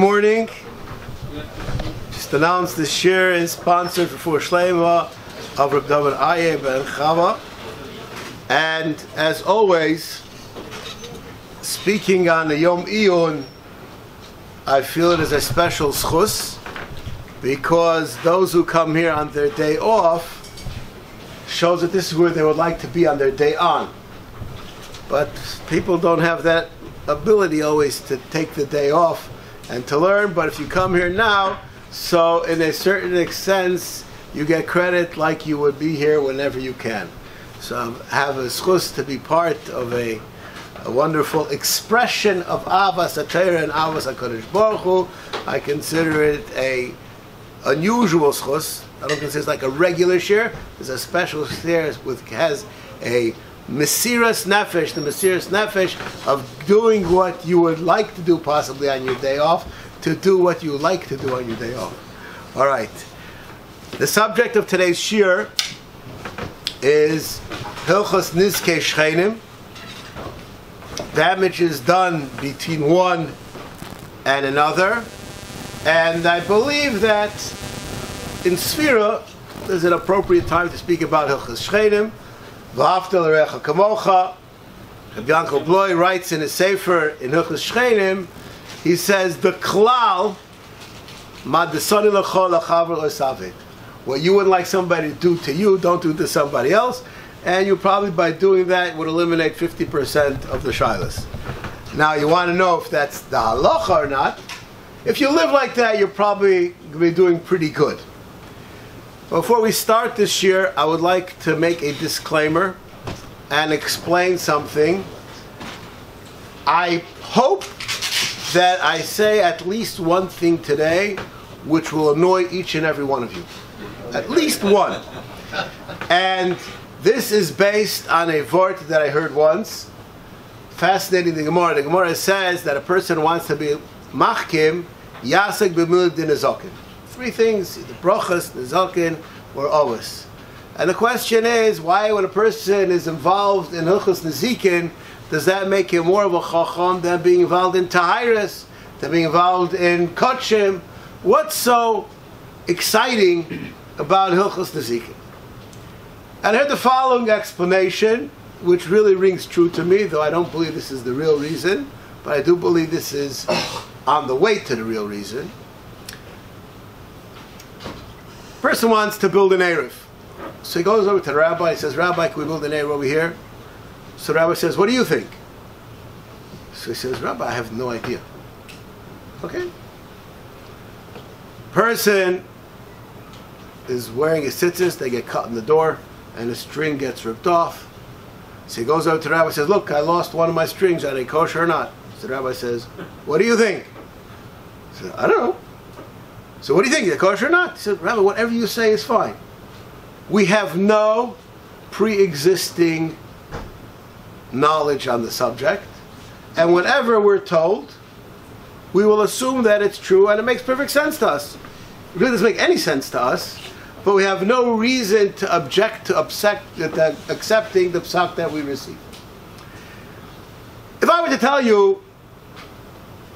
Good morning. Just announced this year is sponsored for Shalom of Rabbi and Chava. And as always, speaking on the Yom Iyun, I feel it is a special schus because those who come here on their day off shows that this is where they would like to be on their day on. But people don't have that ability always to take the day off and to learn. But if you come here now, so in a certain sense, you get credit like you would be here whenever you can. So have a schus to be part of a wonderful expression of Ahavas and Ahavas HaKadosh Baruch Hu. I consider it a unusual schus. I don't consider it like a regular share. There's a special share which has a Mesiras Nefesh, the Mesiras Nefesh of doing what you would like to do possibly on your day off, to do what you like to do on your day off. All right. The subject of today's shir is Hilchos Nizkei Shchenim, damage is done between one and another, and I believe that in Sfira there's an appropriate time to speak about Hilchos Shchenim. V'afta l'recha kamocha. Rabbi Yankel Bloy writes in his sefer in Hilchos Shchenim, he says the klal ma desoni l'chol l'chaver l'savet. What you would like somebody to do to you, don't do to somebody else, and you probably by doing that would eliminate 50% of the shilas. Now you want to know if that's the halacha or not. If you live like that, you're probably going to be doing pretty good. Before we start this year, I would like to make a disclaimer and explain something. I hope that I say at least one thing today which will annoy each and every one of you. At least one. And this is based on a vort that I heard once. Fascinating, the Gemara. The Gemara says that a person wants to be machkim, yasek b'milud din azokin. Three things, the brachas, the zakin, or ovus. And the question is, why when a person is involved in hilchos nezikin, does that make him more of a chacham than being involved in tahiris, than being involved in kotshim? What's so exciting about hilchos nezikin? And I heard the following explanation, which really rings true to me, though I don't believe this is the real reason, but I do believe this is on the way to the real reason. Person wants to build an Erev. So he goes over to the Rabbi, he says, Rabbi, can we build an Erev over here? So the Rabbi says, what do you think? So he says, Rabbi, I have no idea. Okay. Person is wearing his tzitzis, they get cut in the door, and the string gets ripped off. So he goes over to the Rabbi and says, look, I lost one of my strings, are they kosher or not? So the Rabbi says, what do you think? He says, I don't know. So what do you think? Is it kosher or not? He said, Rabbi, whatever you say is fine. We have no pre-existing knowledge on the subject, and whatever we're told, we will assume that it's true, and it makes perfect sense to us. It really doesn't make any sense to us, but we have no reason to object to accepting the psak that we receive. If I were to tell you,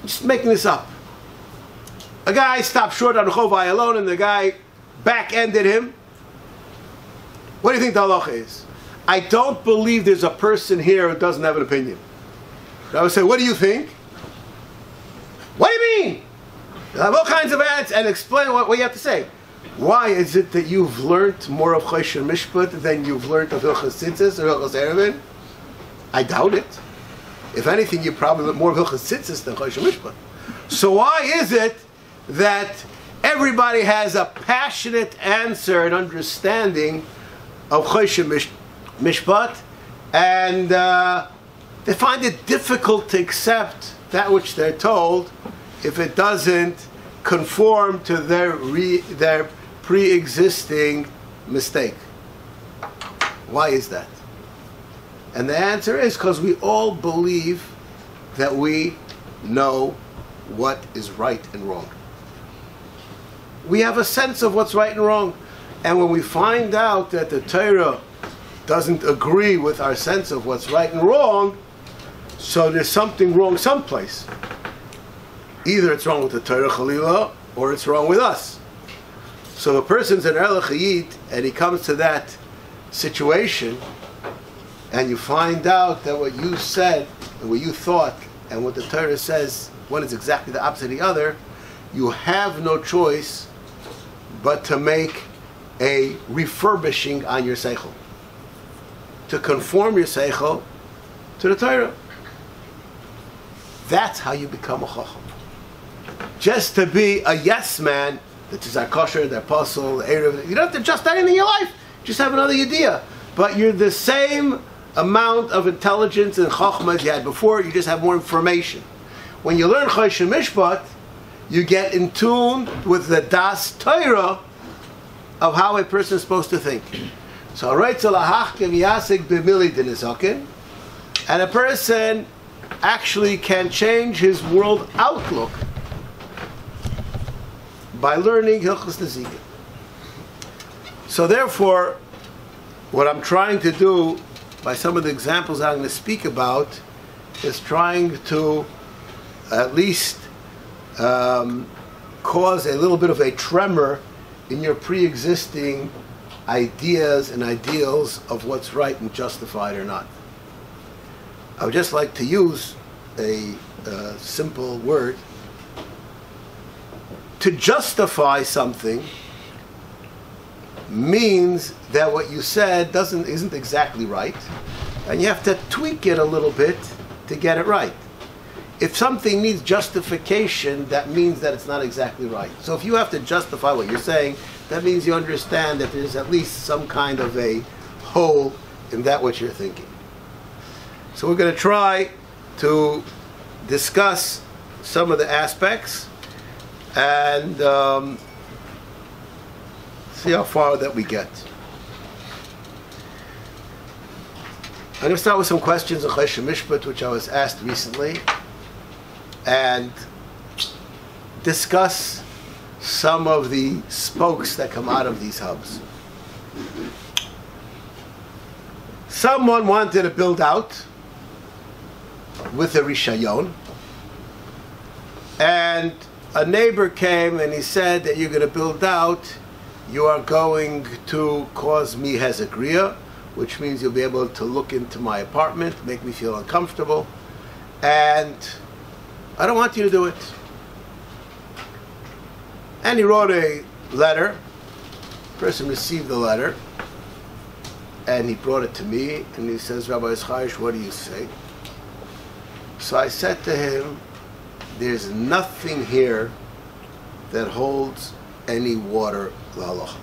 just making this up, a guy stopped short on Chovai alone and the guy back-ended him, what do you think the halacha is? I don't believe there's a person here who doesn't have an opinion. I would say, what do you think? What do you mean? I have all kinds of answers and explain what you have to say. Why is it that you've learned more of Choshen Mishpat than you've learned of Hilchos Tzitzis or Hilchos Erevin? I doubt it. If anything, you probably learned more of Hilchos Tzitzis than Choshen Mishpat. So why is it that everybody has a passionate answer and understanding of Choshen Mishpat, and they find it difficult to accept that which they're told if it doesn't conform to their pre-existing mistake? Why is that? And the answer is because we all believe that we know what is right and wrong. We have a sense of what's right and wrong. And when we find out that the Torah doesn't agree with our sense of what's right and wrong, so there's something wrong someplace. Either it's wrong with the Torah Chalila, or it's wrong with us. So if a person's an Erlich Hayit, and he comes to that situation, and you find out that what you said, and what you thought, and what the Torah says, one is exactly the opposite of the other, you have no choice but to make a refurbishing on your seichel, to conform your seichel to the Torah. That's how you become a chacham. Just to be a yes man, the tzar kosher, the apostle, the erev, you don't have to adjust anything in your life. Just have another idea. But you're the same amount of intelligence and chachma as you had before. You just have more information. When you learn Chosh and Mishpat, you get in tune with the das Torah of how a person is supposed to think. So, and a person actually can change his world outlook by learning Hilchos Nezigin. So therefore, what I'm trying to do by some of the examples I'm going to speak about is trying to at least cause a little bit of a tremor in your pre-existing ideas and ideals of what's right and justified or not. I would just like to use a simple word. To justify something means that what you said isn't exactly right, and you have to tweak it a little bit to get it right. If something needs justification, that means that it's not exactly right. So if you have to justify what you're saying, that means you understand that there's at least some kind of a hole in that what you're thinking. So we're going to try to discuss some of the aspects and see how far that we get. I'm going to start with some questions on Chosh Mishpat, which I was asked recently, and discuss some of the spokes that come out of these hubs. Someone wanted to build out with a rishayon, and a neighbor came and he said that you're going to build out, you are going to cause me hezekriya, which means you'll be able to look into my apartment, make me feel uncomfortable, and I don't want you to do it. And he wrote a letter. The person received the letter, and he brought it to me, and he says, Rabbi Zachariash, what do you say? So I said to him, there's nothing here that holds any water l'halacha.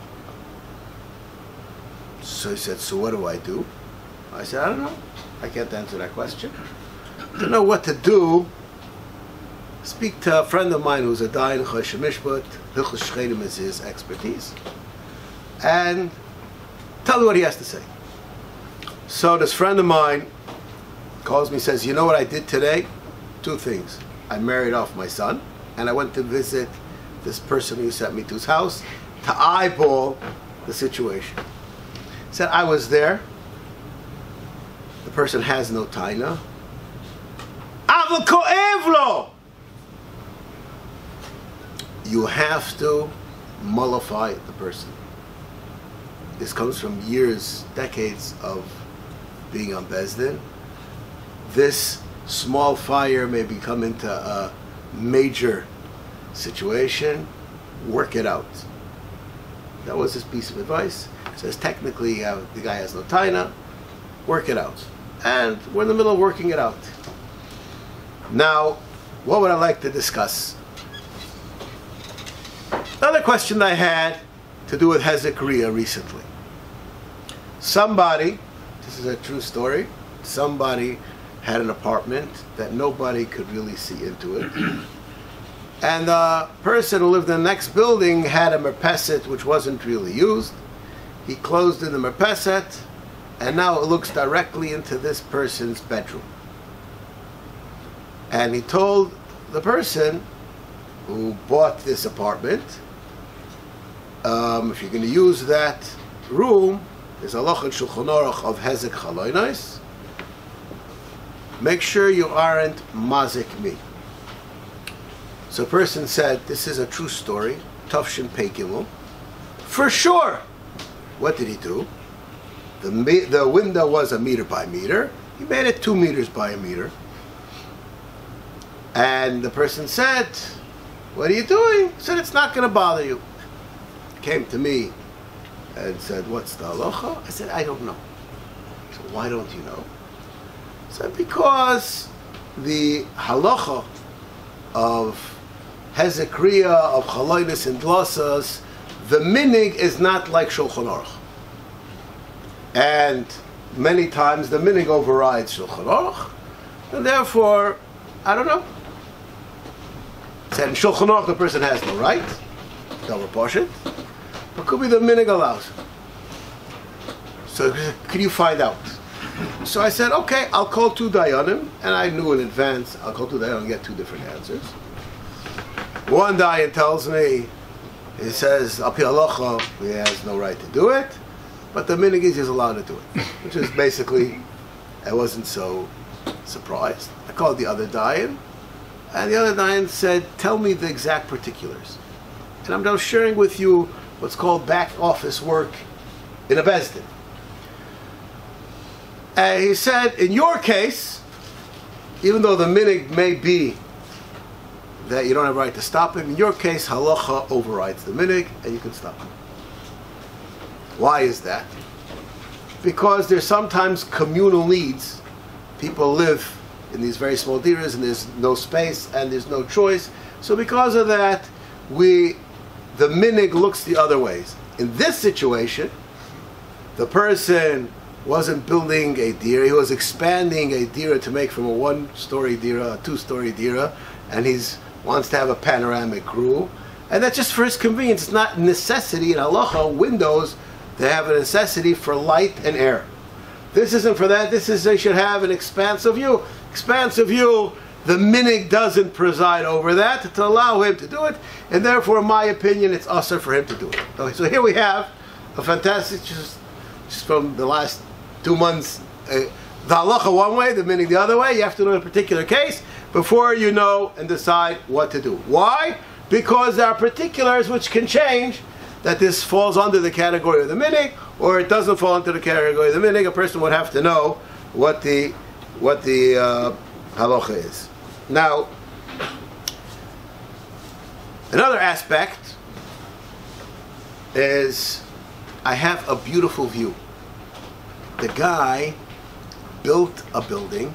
So he said, so what do I do? I said, I don't know. I can't answer that question. I don't know what to do. Speak to a friend of mine who's a dayan Chosh Mishpat. Hilchos Shchenim is his expertise. And tell me what he has to say. So this friend of mine calls me and says, you know what I did today? 2 things. I married off my son, and I went to visit this person who sent me to his house to eyeball the situation. He said, I was there. The person has no taina. Aval ko'evlo! You have to mollify the person. This comes from years, decades of being on Beis Din. This small fire may become into a major situation. Work it out. That was his piece of advice. It says technically the guy has no taina. Work it out. And we're in the middle of working it out. Now, what would I like to discuss? Another question I had to do with hezekriya recently. Somebody, this is a true story, somebody had an apartment that nobody could really see into it. And the person who lived in the next building had a merpeset which wasn't really used. He closed in the merpeset, and now it looks directly into this person's bedroom. And he told the person who bought this apartment, if you're going to use that room, there's a halacha in Shulchan Aruch of hezek chalonos. Make sure you aren't mazik me. So a person said, this is a true story, Tafshin Peikimu. For sure. What did he do? The window was 1 meter by meter. He made it 2 meters by 1 meter. And the person said, what are you doing? He said, it's not going to bother you. He came to me and said, what's the halacha? I said, I don't know. So why don't you know? He said, because the halacha of Hezekriya, of Chalonis and Glossas, the minig is not like Shulchan Aruch. And many times the minig overrides Shulchan Aruch, and therefore, I don't know. Said in Shulchan Aruch the person has no right, they'll report it, but could be the minig allows. So could you find out? So I said, okay, I'll call 2 dayanim, and I knew in advance, I'll call 2 dayanim and get 2 different answers. One dayan tells me, he says, Al pi halacha, he has no right to do it, but the minig is he's allowed to do it, which is basically, I wasn't so surprised. I called the other dayan, and the other dayan said, tell me the exact particulars. And I'm now sharing with you what's called back office work in a Beis Din. And he said, in your case, even though the minig may be that you don't have a right to stop him, in your case, halacha overrides the minig, and you can stop him. Why is that? Because there's sometimes communal needs. People live in these very small diras, and there's no space, and there's no choice. So because of that, the minig looks the other ways. In this situation, the person wasn't building a dira, he was expanding a dira to make from a 1-story dira, a 2-story dira, and he wants to have a panoramic roof. And that's just for his convenience. It's not necessity in halacha, windows, they have a necessity for light and air. This isn't for that, this is they should have an expansive view. Expansive view, the minig doesn't preside over that to allow him to do it, and therefore, in my opinion, it's usher for him to do it. Okay, so here we have a fantastic, just from the last 2 months, the halacha one way, the minig the other way. You have to know a particular case before you know and decide what to do. Why? Because there are particulars which can change, that this falls under the category of the minig, or it doesn't fall into the category of the minig. A person would have to know what the halacha is. Now, another aspect is I have a beautiful view. The guy built a building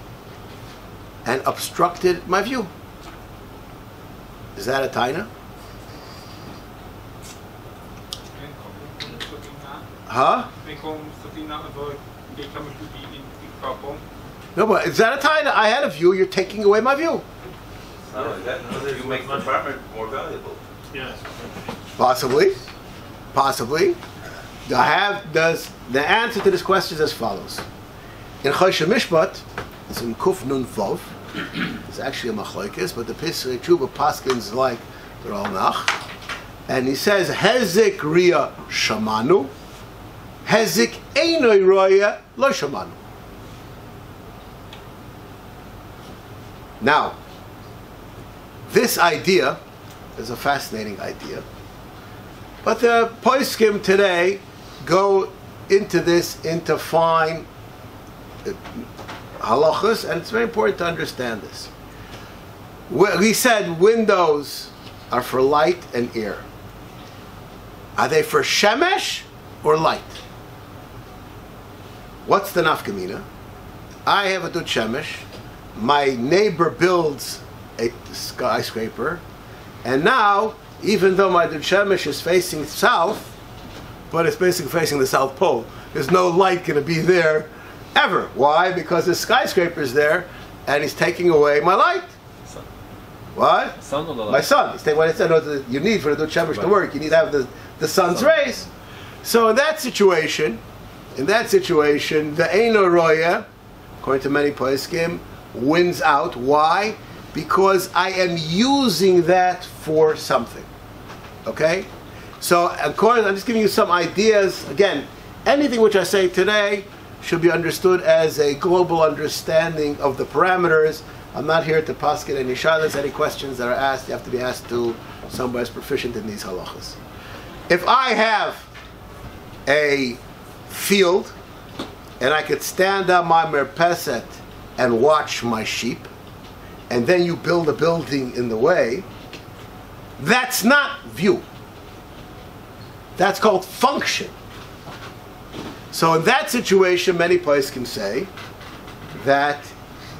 and obstructed my view. Is that a taina? Huh? No, but is that a taina? I had a view, you're taking away my view. You make my apartment more valuable. Yes. Possibly. Possibly. The answer to this question is as follows. In Choshe Mishpat, it's in Kuf Nun Vov, it's actually a machlokes, but the Pesach Tshuva paskins like the Ralnach, and he says, Hezek Ria Shamanu, Hezek Einoi Roya Lo Shamanu. Now, this idea is a fascinating idea, but the poskim today go into this, into fine halachas, and it's very important to understand this. We said windows are for light and air. Are they for shemesh or light? What's the nafkamina? I have a dud shemesh. My neighbor builds a skyscraper, and now, even though my dud shemesh is facing south, but it's basically facing the South Pole, there's no light going to be there ever. Why? Because the skyscraper's there, and he's taking away my light. Sun. What? Sun or the light? My sun. He's taking what I said. No, you need for the dud shemesh to work. You need to have the sun's rays. So in that situation, the Eino Roya, according to many poskim, wins out. Why? Because I am using that for something. Okay? So, of course, I'm just giving you some ideas. Again, anything which I say today should be understood as a global understanding of the parameters. I'm not here to paskin any shalas. Any questions that are asked, you have to be asked to somebody who's proficient in these halachas. If I have a field and I could stand on my merpeset and watch my sheep, and then you build a building in the way, that's not view. That's called function. So in that situation, many places can say that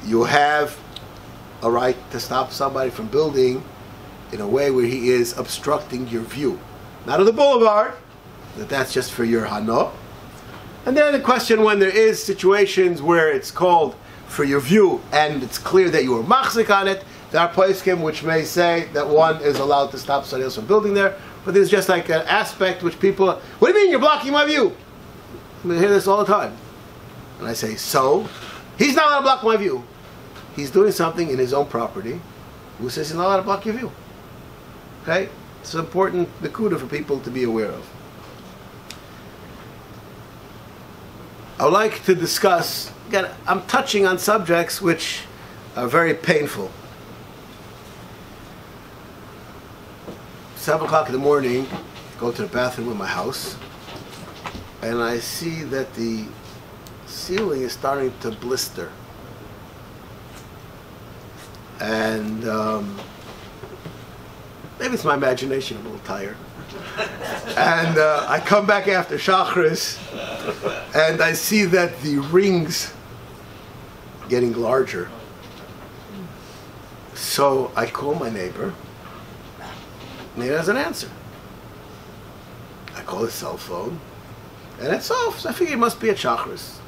you have a right to stop somebody from building in a way where he is obstructing your view. Not of the boulevard, that's just for your hano. And then the question, when there is situations where it's called for your view and it's clear that you were machzik on it, there are places which may say that one is allowed to stop somebody else from building there, but there's just like an aspect which people, what do you mean you're blocking my view? I hear this all the time. And I say, so? He's not allowed to block my view. He's doing something in his own property. Who says he's not allowed to block your view? Okay? It's an important nekuda for people to be aware of. I would like to discuss, again, I'm touching on subjects which are very painful. 7 o'clock in the morning, go to the bathroom in my house, and I see that the ceiling is starting to blister. And maybe it's my imagination, I'm a little tired. And I come back after Shachris, and I see that the rings are getting larger. So I call my neighbor, and he doesn't answer. I call his cell phone, and it's off. So I figure it must be at Shachris.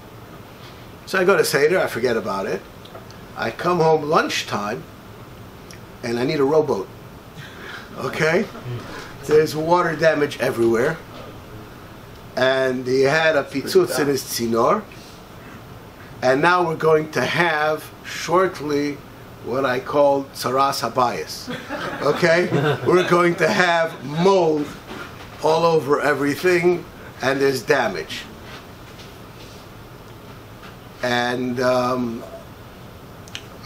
So I go to Seder, I forget about it. I come home lunchtime, and I need a rowboat. Okay? There's water damage everywhere. And he had a pitzutz in his tzinor. And now we're going to have shortly what I call tsaras habayis. Okay? We're going to have mold all over everything, and there's damage. And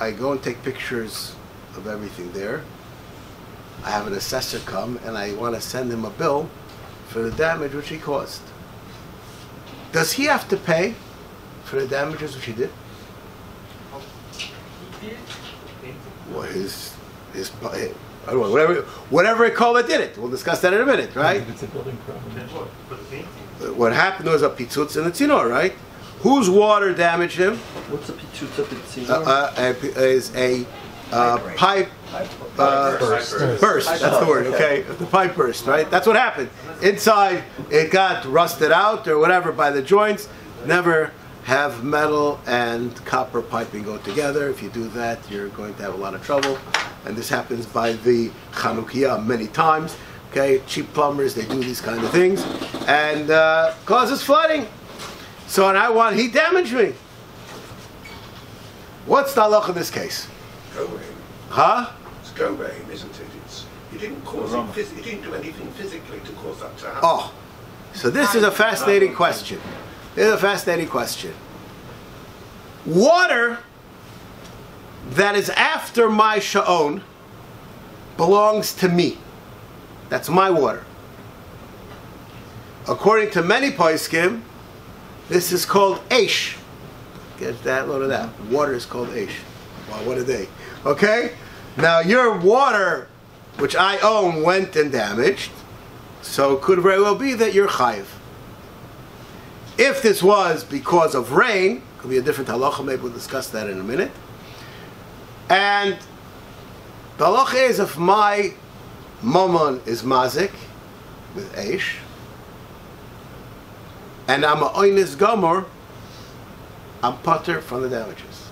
I go and take pictures of everything there. I have an assessor come, and I want to send him a bill for the damage which he caused. Does he have to pay for the damages which he did? Well, his I don't know, whatever it called, it did it. We'll discuss that in a minute, right? It's a building problem. What happened was a pitzutz in the tzinor, right? Whose water damaged him? What's a pitzutz of the tzinor? Is a pipe burst. That's the word, okay? The pipe burst, right? That's what happened. Inside, it got rusted out or whatever by the joints. Never have metal and copper piping go together. If you do that, you're going to have a lot of trouble. And this happens by the Chanukiah many times. Okay, cheap plumbers, they do these kind of things. And causes flooding. So and he damaged me. What's the halacha in this case? Go away. Huh? It's go away, isn't it? He didn't cause it. He didn't do anything physically to cause that to happen. Oh, so this is a fascinating question. This is a fascinating question. Water that is after my sha'on belongs to me. That's my water. According to many poskim, this is called eish. Get that, load of that. Water is called eish. Well, what are they? Okay? Now your water, which I own, went and damaged, so it could very well be that you're chayiv. If this was because of rain, could be a different halacha, maybe we'll discuss that in a minute. And the halacha is if my momon is mazik with eish, and I'm a oynis gomor, I'm pater from the damages.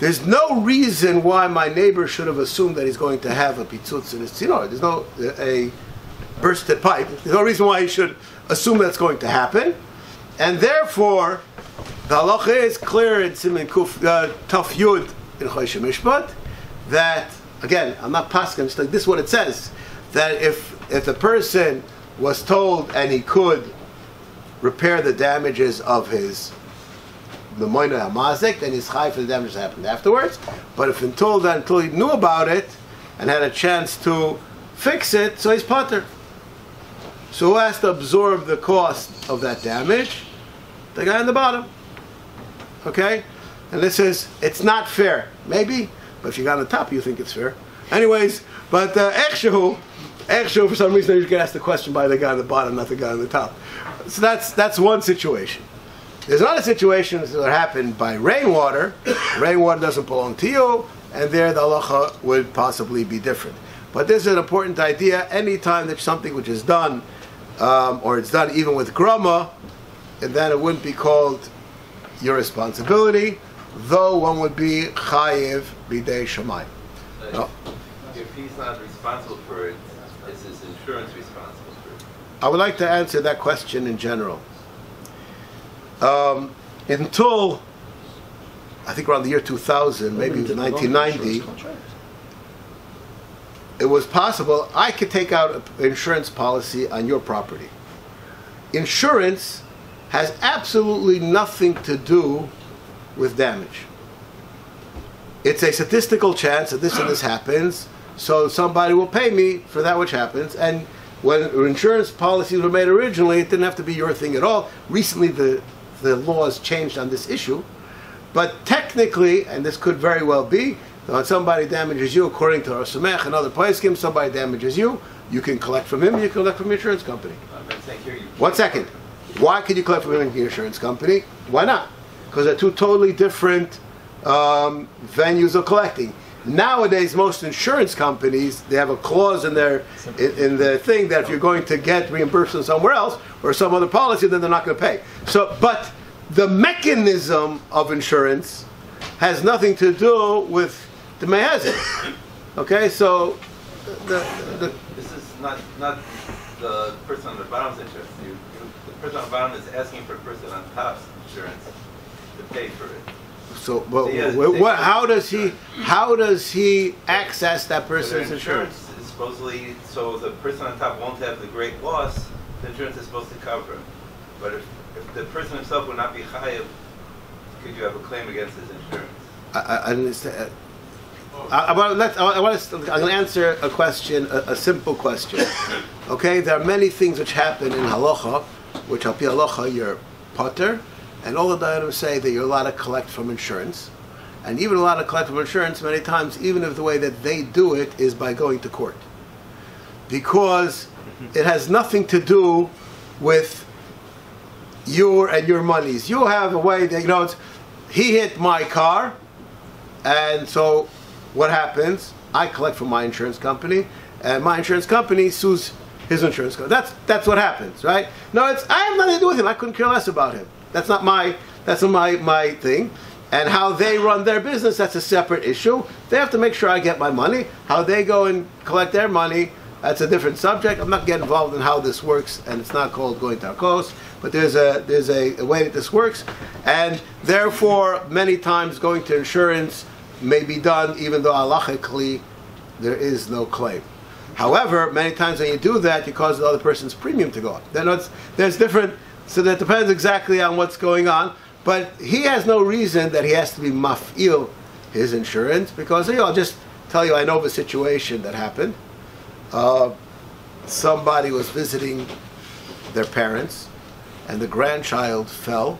There's no reason why my neighbor should have assumed that he's going to have a pitzutz in his tzinor. There's no a bursted pipe. There's no reason why he should assume that's going to happen. And therefore, the halacha is clear in Siman Kuf Taf Yud in Chodesh Mishpat that, again, I'm not paskin, just like this is what it says, that if the person was told and he could repair the damages of his the moina hamazik, then he's chai for the damage that happened afterwards. But if until he knew about it and had a chance to fix it, so he's pater. So who has to absorb the cost of that damage? The guy on the bottom. Okay? And this is, it's not fair. Maybe, but if you got on the top, you think it's fair. Anyways, but Echshahu, for some reason, you get asked the question by the guy on the bottom, not the guy on the top. So that's one situation. There's another situation that happened by rainwater. Rainwater doesn't belong to you, and there the halacha would possibly be different. But this is an important idea. Anytime there's something which is done, or it's done even with grama, and then it wouldn't be called your responsibility, though one would be chayiv bidei shamayim. No. If he's not responsible for it, is his insurance responsible for it? I would like to answer that question in general. Until, I think around the year 2000, maybe 1990, it was possible I could take out an insurance policy on your property. Insurance has absolutely nothing to do with damage. It's a statistical chance that this and this happens, so somebody will pay me for that which happens. And when insurance policies were made originally, it didn't have to be your thing at all. Recently, the laws changed on this issue. But technically, and this could very well be, when somebody damages you, according to our Shemesh and other poskim, somebody damages you, you can collect from him, you can collect from your insurance company. 1 second. Why can you collect from your insurance company? Why not? Because they're two totally different venues of collecting. Nowadays, most insurance companies, they have a clause in their thing that if you're going to get reimbursement somewhere else or some other policy, then they're not going to pay. So, but the mechanism of insurance has nothing to do with the mehazir. Okay, so this is not the person on the bottom's interest. The person on the bottom is asking for the person on top's insurance to pay for it. So, how does he access that person's insurance? Is supposedly, so the person on top won't have the great loss. The insurance is supposed to cover him. But if the person himself would not be chayav, could you have a claim against his insurance? I understand. I'm going to answer a question, a simple question. Okay, there are many things which happen in halacha, which al pi halacha you're pater, and all the dayanim say that you're allowed to collect from insurance, and even allowed to collect from insurance many times, even if the way that they do it is by going to court, because it has nothing to do with your monies. You have a way that it's, he hit my car, and so what happens? I collect from my insurance company, and my insurance company sues his insurance company. That's what happens, right? No, I have nothing to do with him. I couldn't care less about him. That's not my thing. And how they run their business, that's a separate issue. They have to make sure I get my money. How they go and collect their money, that's a different subject. I'm not getting involved in how this works, and it's not called going to Arkos, but there's a way that this works, and therefore many times going to insurance may be done even though halachically there is no claim. However, many times when you do that, you cause the other person's premium to go up. Then there's different, so that depends exactly on what's going on, but he has no reason that he has to be maf'il his insurance, because I'll just tell you, I know of a situation that happened. Somebody was visiting their parents, and the grandchild fell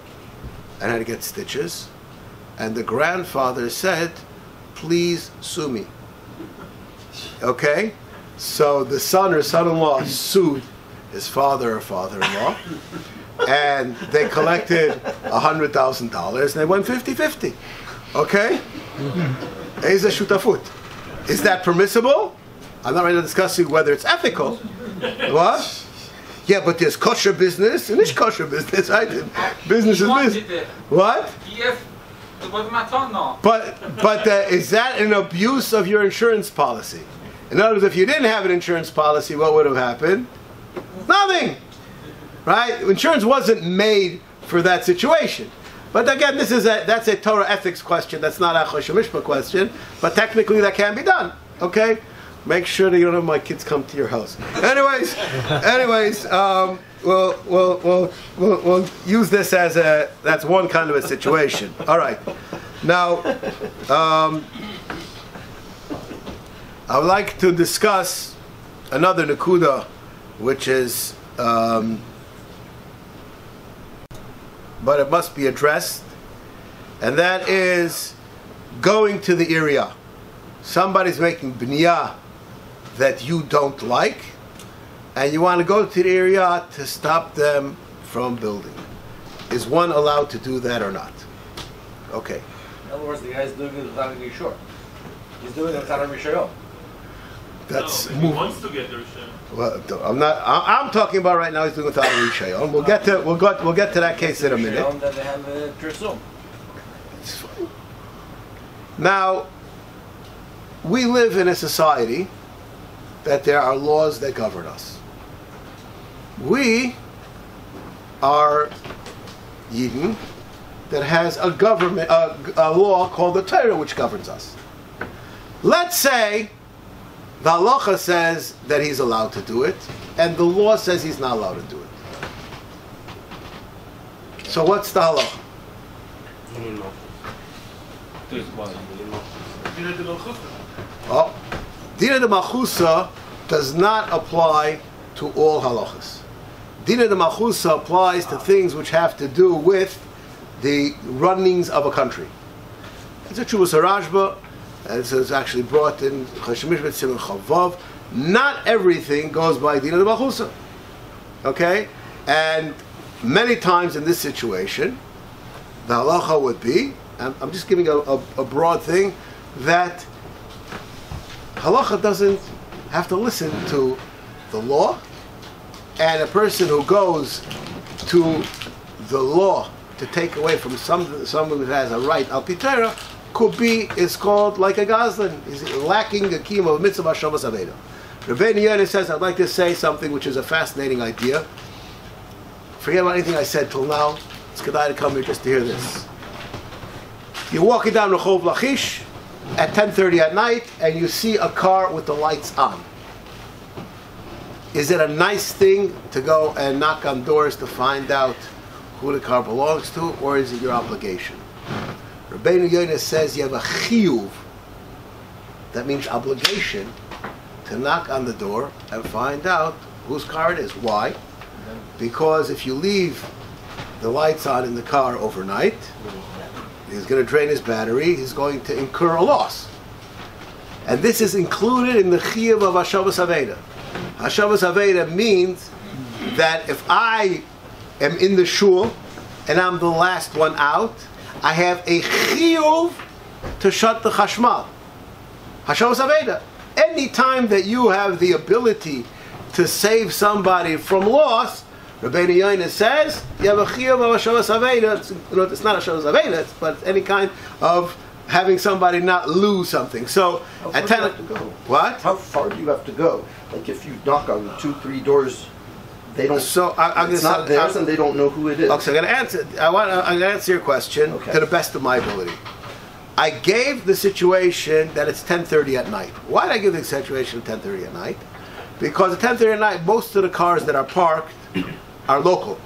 and had to get stitches, and the grandfather said, "Please sue me." Okay? So the son or son-in-law sued his father or father-in-law, and they collected $100,000, and they went 50-50. Okay? Eza shutafut. Is that permissible? I'm not ready to discuss whether it's ethical. What? Yeah, but there's kosher business and there's kosher business, right? Business is business. What? But is that an abuse of your insurance policy? In other words, if you didn't have an insurance policy, what would have happened? Nothing. Right? Insurance wasn't made for that situation. But again, that's a Torah ethics question. That's not a Shemishma question. But technically that can be done. Okay? Make sure that you don't have my kids come to your house. Anyways, we'll use this as that's one kind of a situation. All right. Now, I would like to discuss another nakuda, which is, but it must be addressed, and that is going to the area. Somebody's making bniyah that you don't like, and you want to go to the area to stop them from building. Is one allowed to do that or not? Okay. In other words, the guy's doing it without a short. He's doing it without a rishayon. That's no, he wants to get the rishayon. Well, I'm not. I'm talking about right now. He's doing without a rishayon. We'll get to that case in a minute. That they have a pirsum. It's fine. Now, we live in a society that there are laws that govern us. We are Iyun that has a government, a law called the Torah, which governs us. Let's say the halacha says that he's allowed to do it, and the law says he's not allowed to do it. So what's the halacha? Oh, Dina de Malchusa does not apply to all halachas. Dina de Malchusa applies to things which have to do with the runnings of a country. It's a Chuvas Rashba, and it's actually brought in Shemesh B'Tzimon Chavav. Not everything goes by Dina de Malchusa. Okay? And many times in this situation, the halacha would be, I'm just giving a broad thing, that halacha doesn't have to listen to the law, and a person who goes to the law to take away from someone who has a right al pitera is called like a gazlan. He's lacking a kiyum of mitzvah Ahavas aveda. Rabbi Iyun says, I'd like to say something which is a fascinating idea. Forget about anything I said till now. It's good to come here just to hear this. You're walking down Rehov Lachish at 10:30 at night, and you see a car with the lights on. Is it a nice thing to go and knock on doors to find out who the car belongs to, or is it your obligation? Rabbi Iyun says you have a chiyuv, that means obligation, to knock on the door and find out whose car it is. Why? Because if you leave the lights on in the car overnight, he's going to drain his battery, he's going to incur a loss. And this is included in the chiyuv of Ahavas aveda. Ahavas aveda means that if I am in the shul and I'm the last one out, I have a chiyuv to shut the chashmal. Ahavas aveda. Any time that you have the ability to save somebody from loss, Rabbi Iyun says you have a chiyuv of Ahavas aveda. It's not Ahavas aveda, but any kind of having somebody not lose something. So at 10, what? How far do you have to go? Like if you knock on 2-3 doors, they don't. So it's not theirs, and they don't know who it is. Okay, so I'm going to answer. I'm going to answer your question to the best of my ability. I gave the situation that it's 10:30 at night. Why did I give the situation at 10:30 at night? Because at 10:30 at night, most of the cars that are parked are local.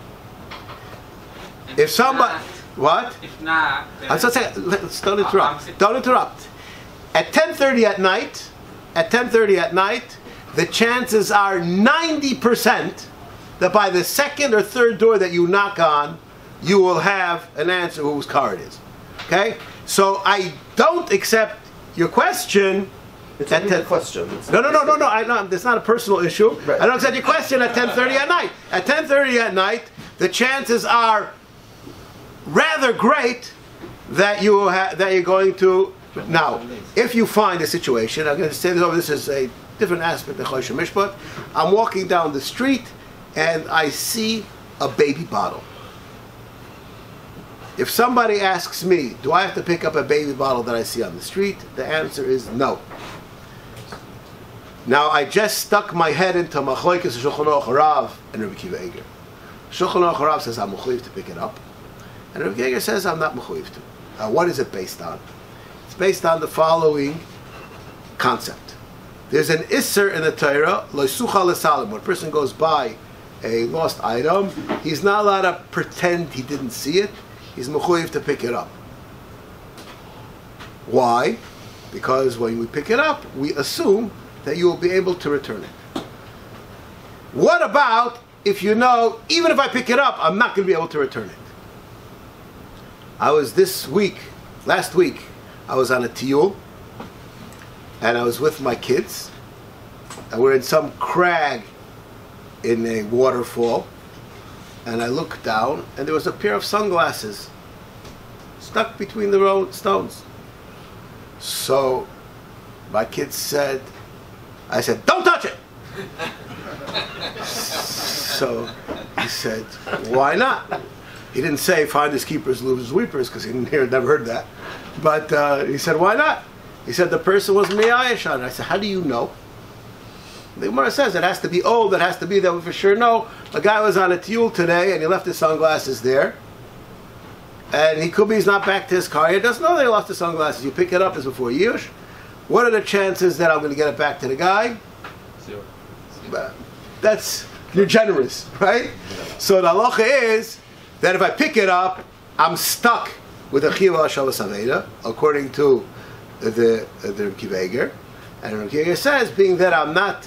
If somebody, what? If not, I'm just saying. Don't interrupt. Don't interrupt. At 10:30 at night, the chances are 90% that by the second or third door that you knock on, you will have an answer whose car it is. Okay? So I don't accept your question. It's only a question. No. It's not a personal issue. Right. I don't accept your question at 10:30 at night. At 10:30 at night, the chances are rather great that you're going to. Now, if you find a situation, I'm going to say this over. This is a different aspect of Shemesh, but I'm walking down the street and I see a baby bottle. If somebody asks me, do I have to pick up a baby bottle that I see on the street? The answer is no. Now, I just stuck my head into Machlokes Shulchan Aruch Rav and Rabbi Kiva Eger. Shulchan Aruch Rav says I'm mechuyev to pick it up, and Rabbi Eger says I'm not mechuyev to. Now, what is it based on? It's based on the following concept. There's an isser in the Torah, lo sucha l'salim. When a person goes by a lost item, he's not allowed to pretend he didn't see it. He's mechuyev to pick it up. Why? Because when we pick it up, we assume that you will be able to return it. What about if you know, even if I pick it up, I'm not going to be able to return it? I was last week, I was on a tiyul, and I was with my kids, and we're in some crag in a waterfall, and I looked down, and there was a pair of sunglasses stuck between the stones. So my kids said, I said, "Don't touch it!" So he said, "Why not?" He didn't say finders keepers, losers weepers, because he never heard that. But he said, "Why not?" He said, "The person was miyayish on it." I said, "How do you know?" The Gemara says it has to be old, it has to be that we for sure know. A guy was on a tiyul today and he left his sunglasses there. And he could be he's not back to his car. He doesn't know that he lost his sunglasses. You pick it up as before Yush. What are the chances that I'm going to get it back to the guy? 0. You're generous, right? So the halacha is that if I pick it up, I'm stuck with a chiyuv shalas aveda, according to the Kiveger. And the Kiveger says, being that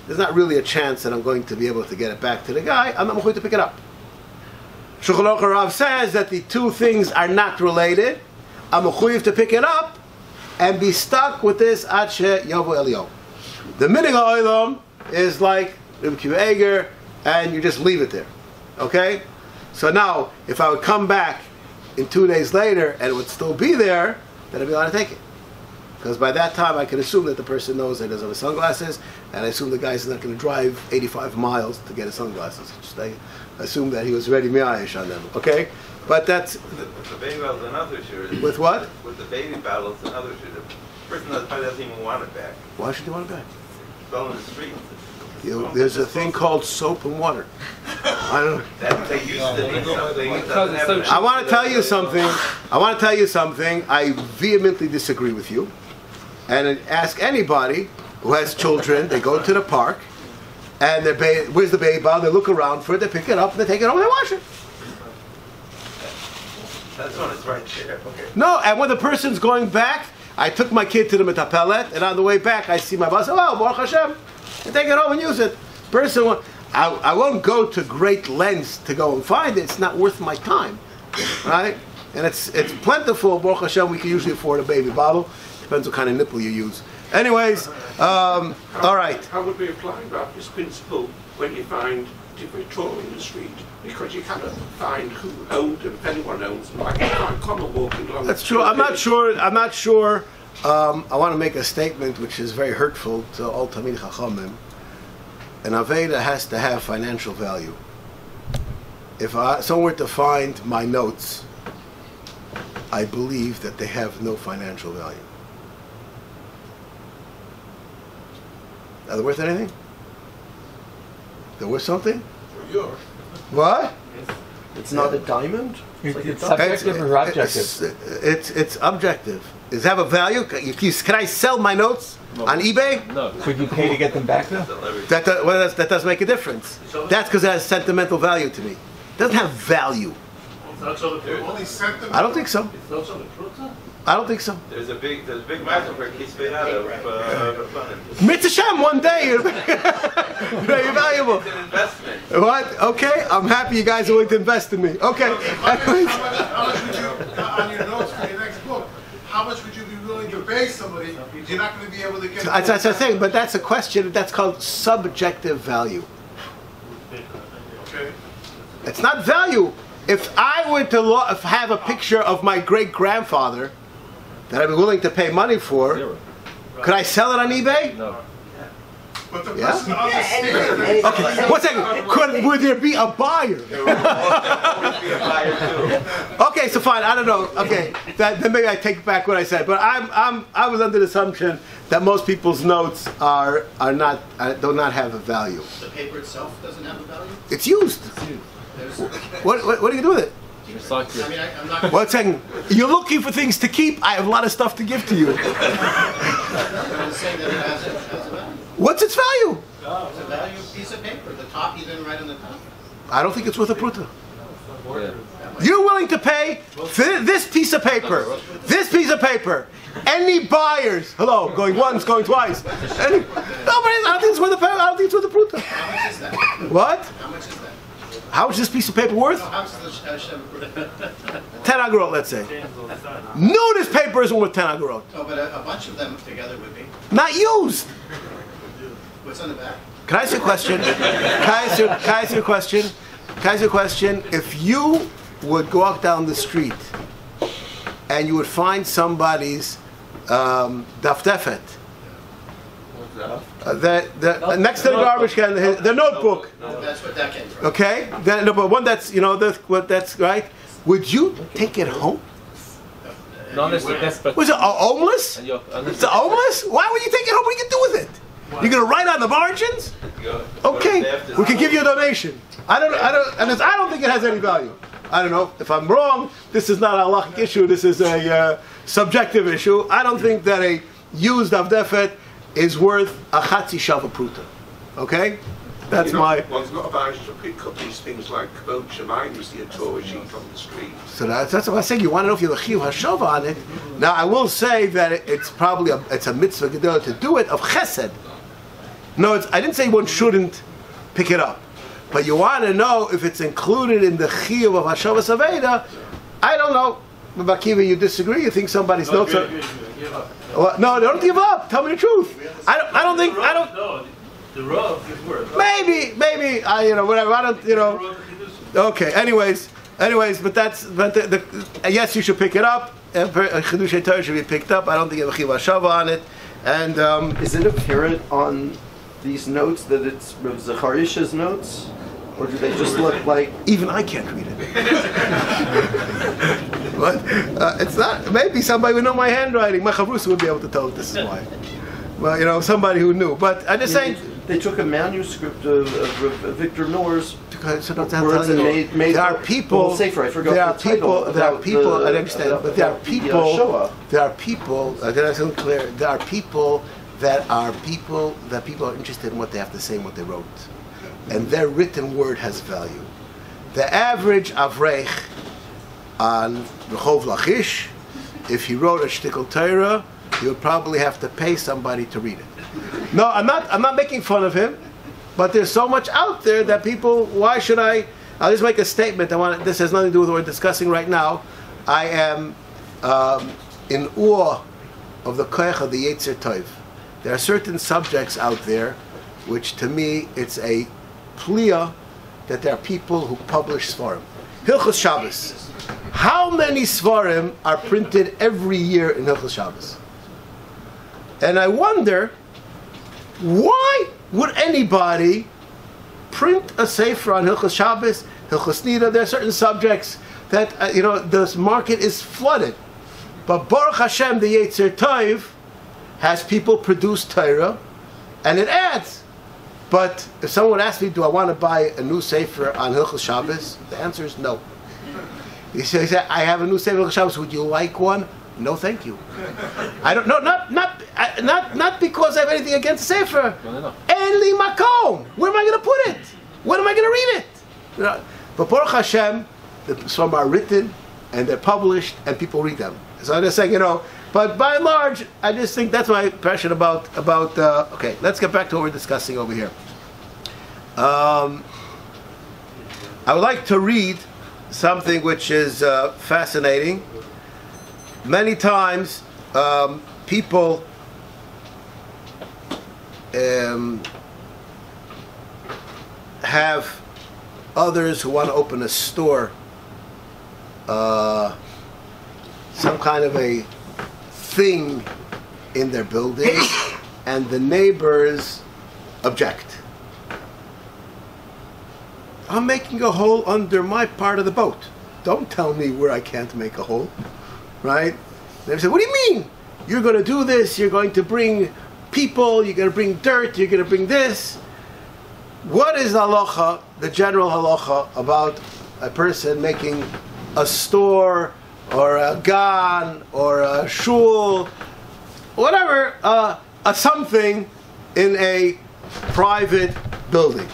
there's not really a chance that I'm going to be able to get it back to the guy, I'm not going to pick it up. Shulchan Aruch Rav says that the two things are not related. I'm mechuyev to pick it up and be stuck with this ad she yavo elio. The minig ha'olam is like Rabbi Kiveger, and you just leave it there. Okay? So now, if I would come back in 2 days later and it would still be there, then I'd be allowed to take it. Because by that time I can assume that the person knows that he doesn't have his sunglasses, and I assume the guy's not going to drive 85 miles to get his sunglasses. I assume that he was ready miyayish on them. Okay? But that's... With the baby battle, it's another issue. With what? With the baby battle, it's another issue. The person probably doesn't even want it back. Why should he want it back? It's all in the street. There's a thing called soap and water. I don't know. That they used to be something. It doesn't happen. I want to tell you something. I vehemently disagree with you. And ask anybody who has children. They go to the park, and where's the baby bottle? They look around for it. They pick it up, and they take it home, and they wash it. That's when it's right there. Okay. No, and when the person's going back, I took my kid to the metapelet, and on the way back, I see my boss. Oh, Baruch Hashem, and take it home and use it. Person, I won't go to great lengths to go and find it. It's not worth my time, right? And it's plentiful. Baruch Hashem, we can usually afford a baby bottle. Depends what kind of nipple you use. Anyways, all right. How would we apply this principle when you find different trauma in the street? Because you cannot find who owned them, if anyone owns them. Like you can't come and walking along. That's true. I'm not sure. I want to make a statement which is very hurtful to all Talmid Chachamim. An Aveda has to have financial value. If someone were to find my notes, I believe that they have no financial value. Are they worth anything? They're worth something? Yours. What? It's not a diamond? It's subjective or objective? It's objective. Does it have a value? Can I sell my notes on eBay? No. Would you pay to get them back though? That does make a difference. That's because it has sentimental value to me. It doesn't have value. I don't think so. I don't think so. There's a big market for Kisvei of Mitzvah Shem, one day you're very valuable. It's an investment. What? Okay, I'm happy you guys are willing to invest in me. Okay. How much would you, on your notes for your next book, how much would you be willing to pay somebody if you're not going to be able to get... That's the thing, but that's a question, that's called subjective value. Okay. It's not value. If I were to have a picture of my great-grandfather that I'd be willing to pay money for, 0. could I sell it on eBay? No. But the Yeah? person understands... Okay, one second. Would there be a buyer? There will always be a buyer too. Okay, so fine. I don't know. Okay, then maybe I take back what I said. But I was under the assumption that most people's notes do not have a value. The paper itself doesn't have a value? It's used. What do you do with it? I mean, I'm not... One second. You're looking for things to keep. I have a lot of stuff to give to you. I'm saying that it has a value. What's its value? It's a value piece of paper. The top, you didn't write on the top. I don't think it's worth a pruta. You're willing to pay for this piece of paper? This piece of paper? Any buyers? Hello, going once, going twice. Nobody. I don't think it's worth a paper. I don't think it's worth a pruta. How much is that? What? How much is that? How much is this piece of paper worth? No, how much is the Shem? 10 agorot, let's say. Nudist paper isn't worth 10 agorot. Oh, but a bunch of them together would be. Not used. What's on the back? Can I ask you a question? Can I ask you a question? Can I ask you a question? If you would go up down the street and you would find somebody's daftefet, next to the garbage can, their notebook. That's what that came from. Okay, no, but one that's that's right. Would you take it home? No, that's but Was it homeless? It's homeless. Why would you take it home? What are you gonna do with it? You're gonna write on the margins? Okay, we can give you a donation. I don't think it has any value. I don't know if I'm wrong. This is not a halachic issue. This is a subjective issue. I don't think that a used avdefet is worth a chatzi shava pruta. Okay, that's my. One's not obliged to pick up these things like Kvod Shemayim, the Torah sheet on the street. So that's what I'm saying. You want to know if you have a chiyuv hashava on it. Now I will say that it's probably it's a mitzvah gedolah to do it of chesed. No, I didn't say one shouldn't pick it up, but you want to know if it's included in the chiyuv of hashava saveda. I don't know. Rabbi Akiva, you disagree? You think somebody's notes are? Well, no, don't give up. Tell me the truth. I don't think. No, the Rav is worth. Maybe. Whatever. I don't. Okay. Anyways. But yes, you should pick it up. Chiddushei Torah should be picked up. I don't think you have a chiyuv hashava on it. And is it apparent on these notes that it's Rav Zacharish's notes, or do they just look like? Even I can't read it. But it's not. Maybe somebody would know my handwriting. My chavrusa would be able to tell this is why. Well, somebody who knew. But I'm just saying. They took a manuscript of Victor Miller's words and made there are people. Safer. I forgot the title. There are people. I understand, but there are people. There are people. That's unclear. There are people that people are interested in what they have to say and what they wrote, and their written word has value. The average avrech on Rehov Lachish, if he wrote a shtickle Torah, he would probably have to pay somebody to read it. No, I'm not making fun of him, but there's so much out there that people. Why should I? I'll just make a statement. This has nothing to do with what we're discussing right now. I am in awe of the koach of the Yetzer Tov. There are certain subjects out there, which to me it's a plia that there are people who publish svarim. Hilchos Shabbos. How many svarim are printed every year in Hilchos Shabbos? And I wonder, why would anybody print a sefer on Hilchos Shabbos, Hilchos Nida? There are certain subjects that the market is flooded. But Baruch Hashem, the Yetzer Tov has people produce Torah, and it adds. But if someone asks me, do I want to buy a new sefer on Hilchos Shabbos? The answer is no. He said, I have a new sefer on Hilchos Shabbos. Would you like one? No, thank you. I don't know. Not because I have anything against sefer. Enli makom. Where am I going to put it? When am I going to read it? But Baruch Hashem, some are written and they're published and people read them. So I'm just saying, But by and large, I just think that's my impression about. Okay, let's get back to what we're discussing over here. I would like to read something which is fascinating. Many times, people have others who want to open a store, some kind of a thing in their building, and the neighbors object. I'm making a hole under my part of the boat. Don't tell me where I can't make a hole, right? They say, what do you mean? You're going to do this, you're going to bring people, you're going to bring dirt, you're going to bring this. What is the halacha, the general halacha, about a person making a store or a gan or a shul, whatever, a something in a private building.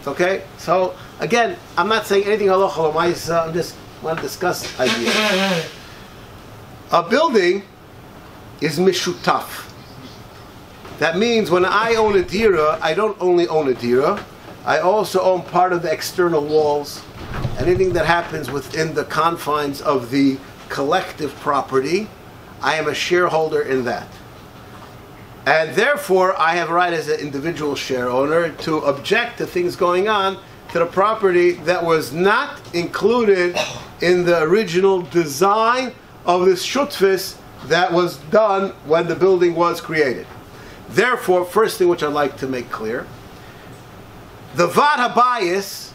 Okay? So, again, I'm not saying anything halacha l'maisa, I'm just want to discuss ideas. A building is mishutaf. That means when I own a dira, I don't only own a dira, I also own part of the external walls. Anything that happens within the confines of the collective property, I am a shareholder in that. And therefore, I have a right as an individual share owner to object to things going on to the property that was not included in the original design of this shutfis that was done when the building was created. Therefore, first thing which I'd like to make clear, the Vad HaBayis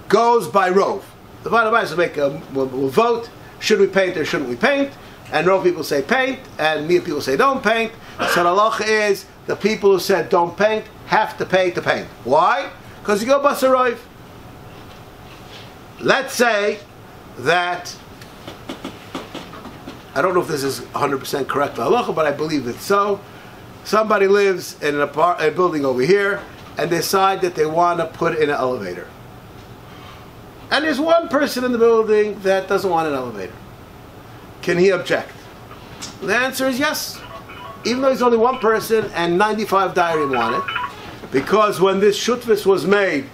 goes by Rov. The Vad HaBayis will vote, should we paint or shouldn't we paint? And Rov people say paint, and me people say don't paint. So the halacha is, the people who said don't paint have to pay to paint. Why? Because you go basarov. Let's say that, I don't know if this is 100% correct by halacha, but I believe it's so. Somebody lives in a building over here and decide that they want to put in an elevator. And there's one person in the building that doesn't want an elevator. Can he object? The answer is yes. Even though he's only one person and 95 dairim want it, because when this shutvis was made,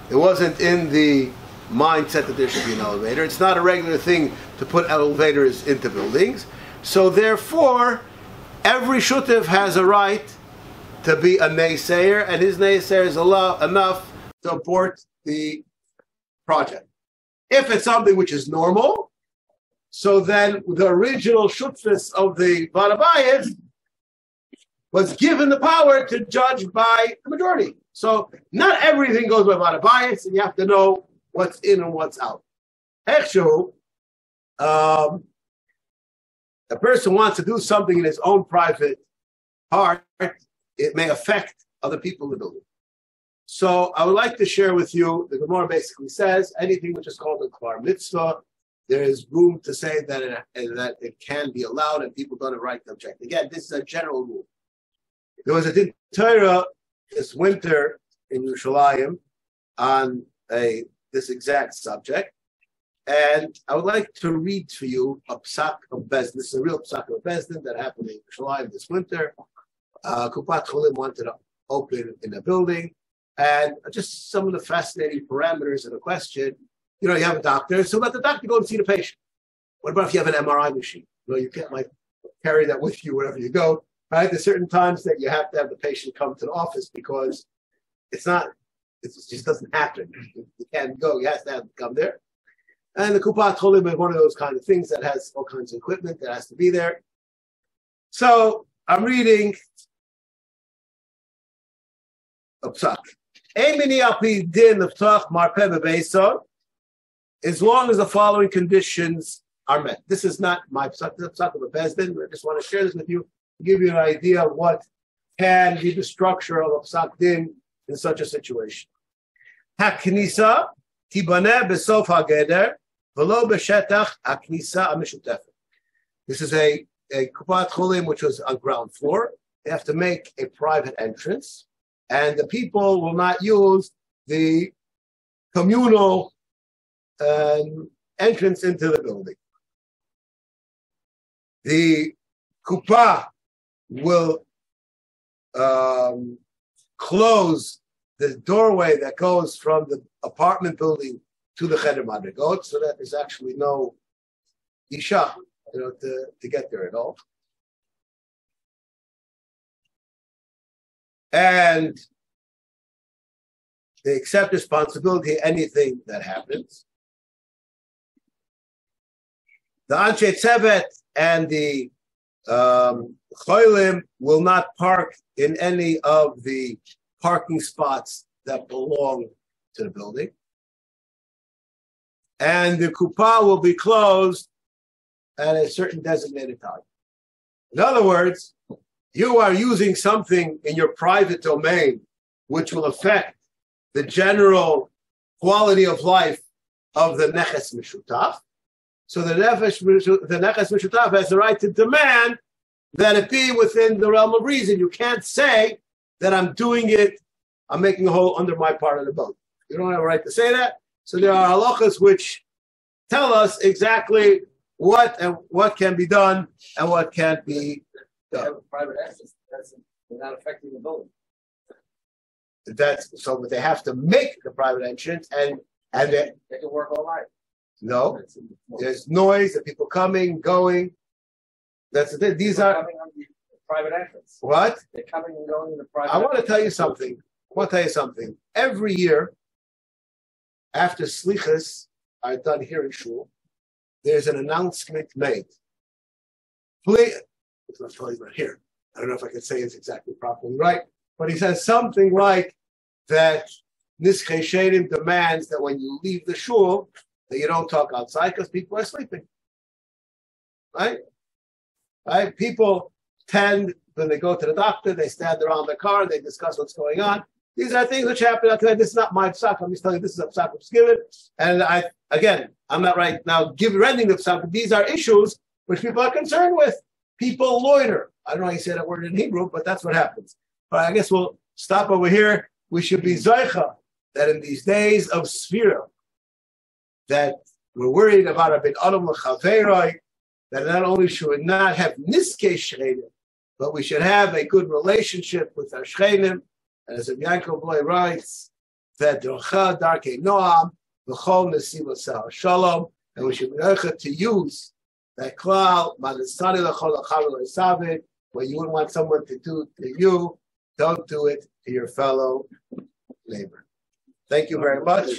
it wasn't in the mindset that there should be an elevator. It's not a regular thing to put elevators into buildings. So therefore, every shutif has a right to be a naysayer, and his naysayer is enough to support the project. If it's something which is normal, so then the original shutfis of the Vad HaBayis was given the power to judge by the majority. So not everything goes by Vad HaBayis, and you have to know what's in and what's out. Actually, a person wants to do something in his own private heart, it may affect other people in the building. So I would like to share with you, the Gemara basically says, anything which is called a kvar mitzvah, there is room to say that it can be allowed and people don't have a right to object. Again, this is a general rule. There was a din Torah this winter in Yerushalayim on this exact subject, and I would like to read for you a psak of Beis. This is a real psak of Beis that happened in Yerushalayim this winter. Kupat Cholim wanted to open in a building, and just some of the fascinating parameters of the question. You know, you have a doctor, so let the doctor go and see the patient. What about if you have an MRI machine? You know, you can't carry that with you wherever you go. Right? There's certain times that you have to have the patient come to the office because it just doesn't happen. You can't go. You have to have them come there. And the Kupat Cholim is one of those kind of things that has all kinds of equipment that has to be there. So I'm reading a psak. Emini api din l'ftach marpeh bebeisod, as long as the following conditions are met. This is not my psak, the psak of a Beis Din. I just want to share this with you to give you an idea of what can be the structure of a psak din in such a situation. Haknisa tibaneh besof hageder v'lo b'shetach haknisa amishutefet. This is a kupat cholim which was on ground floor. They have to make a private entrance, and the people will not use the communal entrance into the building. The kupa will close the doorway that goes from the apartment building to the cheder madrigot, so that there's actually no isha, to get there at all. And they accept responsibility for anything that happens. The Anshe Tzevet and the Cholim will not park in any of the parking spots that belong to the building. And the Kuppah will be closed at a certain designated time. In other words, you are using something in your private domain which will affect the general quality of life of the Neches Mishutaf. So the Neches Mishutaf has the right to demand that it be within the realm of reason. You can't say that I'm doing it, I'm making a hole under my part of the boat. You don't have a right to say that. So there are halachas which tell us exactly what can be done and what can't be done. Private assets, they're not affecting the building. That's so, but they have to make the private entrance, and they can work all night. No, there's noise of people coming, going. That's the thing. These are coming on the private entrance. What? They're coming and going in the private. I want to tell you something. Every year, after slichas are done here in shul, there's an announcement made. Please, let's tell you about here. I don't know if I can say it exactly properly right, but he says something like that. Niskei Shedim demands that when you leave the shul, that you don't talk outside because people are sleeping. Right? People tend, when they go to the doctor, they stand around the car, they discuss what's going on. These are things which happen outside. This is not my psak. I'm just telling you this is a psak which is given. And I'm not right now rending the psak. These are issues which people are concerned with. People loiter. I don't know how you say that word in Hebrew, but that's what happens. But I guess we'll stop over here. We should be zoicha that in these days of Sfira, that we're worried about a bit adam l'chaveroi, that not only should we not have niskei shchenim, but we should have a good relationship with our shchenim. And as Yaakov Boy writes, that drocha darkei noam v'chol nesivos shalom, and we should be able to use that klal manisani l'chol achav l'savit. What you would want someone to do to you, don't do it to your fellow neighbor. Thank you very much.